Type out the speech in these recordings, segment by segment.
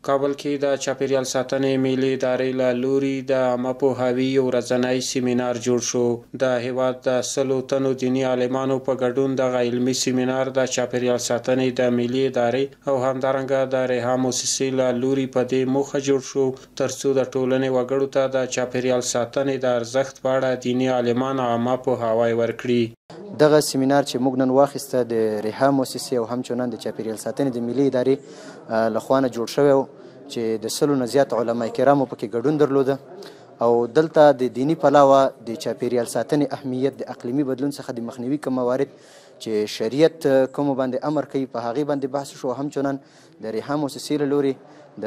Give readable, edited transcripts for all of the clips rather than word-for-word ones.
کابل کې د چاپیریال ساتنې ملي ادارې له لوري د عامه پوهاوي یو ورځنی سیمینار جوړ شو. د هیواد د 100 تنو دیني عالمانو په ګډون دغه علمي سیمینار د چاپیریال ساتنې د ملي ادارې او همدارنګه د ریحا موسسې له لوري په دې موخه جوړ شو ترڅو د ټولنې وګړو ته د چاپیریال ساتنې د ارزښت په اړه دیني عالمان عامه پوهاوی ورکړي. دغه سیمینار چې موږ نن واخیسته د ریحا موسسې او همچنان د چاپیریال ساتنې د ملي ادارې لخوا نه جوړ شوی و چې د 100 نه زیات علما کرامو پکې ګډون درلوده او دلته د دینی پلوه د چاپیریال ساتنې اهمیت د اقلیمي بدلون څخه د مخنیوي کوم موارد چې شریعت کوم باندې امر کوي په هغې باندې بحث شو. همچنان د ریحا موسسې له لوري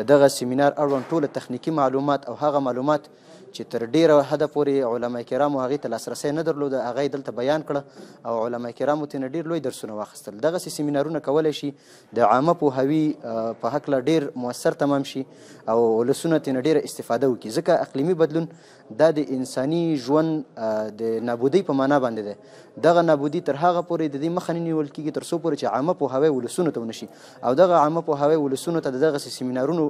د دغه سیمینار اړوند ټوله تخنیکي معلومات او هغه معلومات چې تر ډیره حده پورې علما کرامو هغې ته لاسرسی نه درلوده هغه یې دلته بیان کړه او علما کرامو ترې نه ډېر لوی درسونه واخیستل. دغسې سیمینارونه کولی شي د عامه پوهاوي په هکله ډېر مؤثر تمام شي او ولسونه ترې نه ډېره استفاده وکړي ځکه اقلیمي بدلون دا د انساني ژوند د نابودۍ په معنا باندې دی. دغه نابودي تر هغه پورې د دې مخه نه نیول کېږي تر څو پورې چې عامه پوهاوی ولسونو ته ونه شي او دغه عامه پوهاوی ولسونو ته د دغسې سیمینارونو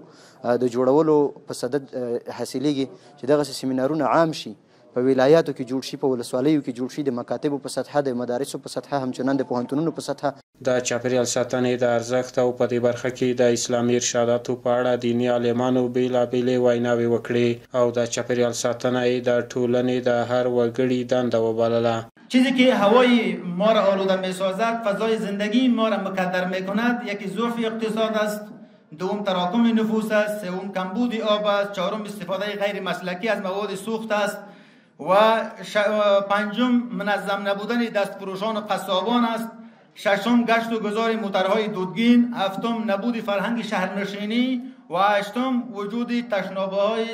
د جوړولو په صدد حاصلیږي چې دغسې سیمینارونه عام شي په ولایاتو کې جوړ شي په ولسوالیو کې جوړ شي د مکاتبو په سطحه د مدارسو په سطحه همچنان د پوهنتونونو په سطحه. د چاپیریال ساتنې د ارزښت او په دې برخه کې د اسلامي ارشاداتو په اړه دیني عالمانو بېلابېلې ویناوې وکړې او د چاپیریال ساتنه یې د ټولنې د هر وګړي دنده وبلله. چیزی که هوای ما را آلوده می سازد فضای زندگی ما را مکدر می کند. یکی ضعف اقتصاد است، دوم تراکم نفوس است، سوم کمبود آب است، چهارم استفاده غیر مسلکی از مواد سوخت است و پنجم منظم نبودن دستفروشان و قصابان است، ششم گشت و گذار موترهای دودگین، هفتم نبود فرهنگ شهرنشینی و هشتم وجود تشنابه‌های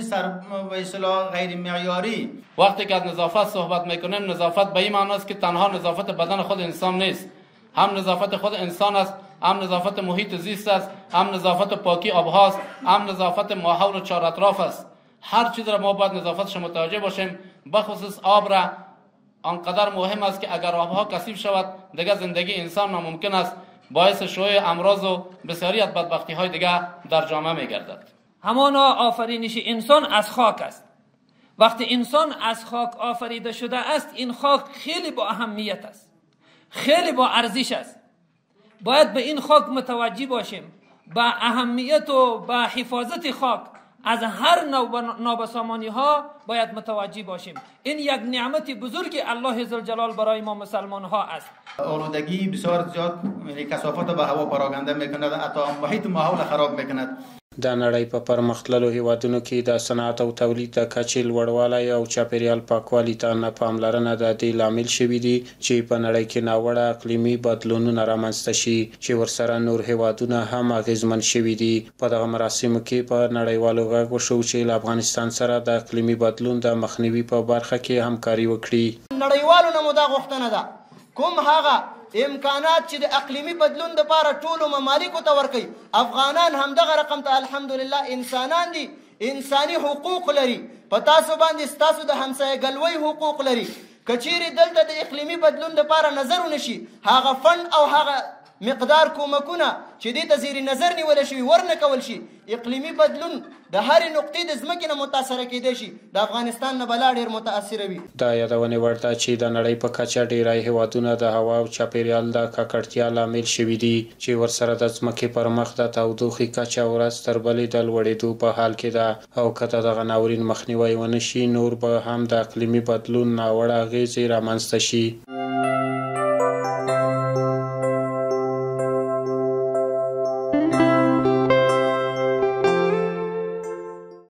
به اصطلاح غیر معیاری. وقتی که از نظافت صحبت میکنیم نظافت به این معنی است که تنها نظافت بدن خود انسان نیست، هم نظافت خود انسان است، هم نظافت محیط زیست است، هم نظافت پاکی آبها است، هم نظافت ماحول و چهار اطراف است. هر چیز را ما باید نظافتش متوجه باشیم. بخصوص آب را آنقدر مهم است که اگر آبها کثیف شود دیگر زندگی انسان ناممکن است، باعث شیوع امراض و بسیاری از بدبختی های دیگر در جامعه می گردد. همانا آفرینش انسان از خاک است. وقتی انسان از خاک آفریده شده است این خاک خیلی با اهمیت است، خیلی با ارزش است. باید به این خاک متوجه باشیم، با اهمیت و با حفاظت خاک از هر نابسامانی ها باید متوجه باشیم. این یک نعمت بزرگ الله ذوالجلال برای ما مسلمان ها است. آلودگی بسیار زیاد کثافت به هوا پراکنده میکند، حتی محیط ماحول خراب میکند. د نړۍ په پرمختللو هیوادونو کې د صنعت او تولید د کچې لوړوالی او چاپیریال پاکوالي ته نه پاملرنه د دې لامل شوي دي چې په نړۍ کې ناوړه اقلیمي بدلونونه رامنځته شي چې ورسره نور هیوادونه هم اغیزمن شوي دي. په دغه مراسمو کې په نړیوالو غږ وشو چې له افغانستان سره د اقلیمي بدلون د مخنیوي په برخه کې همکاري وکړي. نړیوالو نه مو دا غوښتنه ده کوم هغه امکانات چې د اقلیمي بدلون دپاره ټولو ممالکو ته ورکوي. افغانان همدغه رقم ته الحمدلله انسانان دي، انساني حقوق لري، په تاسو باندې ستاسو د همسایه‌ګلوۍ حقوق لري. که چیرې دلته د اقلیمي بدلون دپاره نظر ونه شي هغه فند او هغه مقدار کومکونه چې دې ته زیر نظر نیولی شوي ورنه کول شي اقلیمي بدلون د هرې نقطې د ځمکې نه متاثره کیدی شي د افغانستان نه به لا ډېر متاثره وي. دا یادونې وړ ده چې د نړۍ په کچه ډیری هیوادونه د هوا او چاپیریال د ککړتیا لامل شوي دي چې ورسره د ځمکې پر مخ د تودوخې کچه ورځ تر بلې د لوړېدو په حال کې ده او که د دغه ناورین مخنیوی ونه شي نور به هم د اقلیمي بدلون ناوړه اغېزې رامنځته شي.